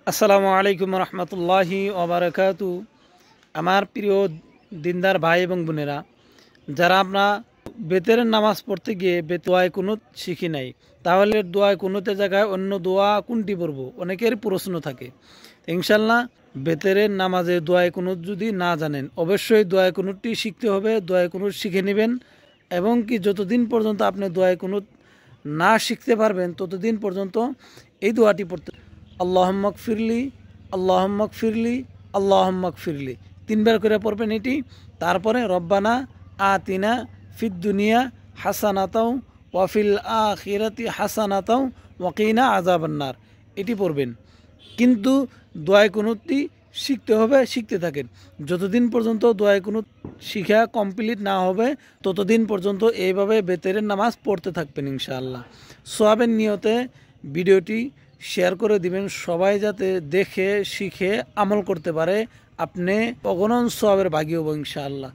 আসসালামু আলাইকুম রহমতুল্লাহি ওবারাকাতু। আমার প্রিয় দিনদার ভাই এবং বোনেরা, যারা আমরা বেতের নামাজ পড়তে গিয়ে দোয়ায় কুনুত শিখি নাই, তাহলে দোয়ায় কুনুতের জায়গায় অন্য দোয়া কোনটি পড়ব, অনেকের প্রশ্ন থাকে। ইনশাল্লাহ বেতের নামাজে দোয়ায় কুনুত যদি না জানেন, অবশ্যই দোয়ায় কুনুতটি শিখতে হবে। দোয়ায় কুনুত শিখে নেবেন এবং কি যতদিন পর্যন্ত আপনি দোয়ায় কুনুত না শিখতে পারবেন ততদিন পর্যন্ত এই দোয়াটি পড়তে আল্লাহুম্মা গফিরলি, আল্লাহুম্মা গফিরলি, আল্লাহুম্মা গফিরলি তিনবার করে পড়বেন এটি। তারপরে রব্বানা আতিনা ফিদ দুনিয়া হাসানাতাও ওয়াফিল আখিরাতি হাসানাতাও ওয়াকিনা আযাবান্নার এটি পড়বেন। কিন্তু দোয়া কুনুতটি শিখতে হবে, শিখতে থাকেন। যতদিন পর্যন্ত দোয়া কুনুত শিখা কমপ্লিট না হবে ততদিন পর্যন্ত এইভাবে বেতেরের নামাজ পড়তে থাকবেন ইনশাআল্লাহ। সোয়াবের নিয়তে ভিডিওটি শেয়ার করে দিবেন, সবাই যাতে দেখে শিখে আমল করতে পারে। আপনি অগণন সোয়াবের ভাগী হব ইনশাআল্লাহ।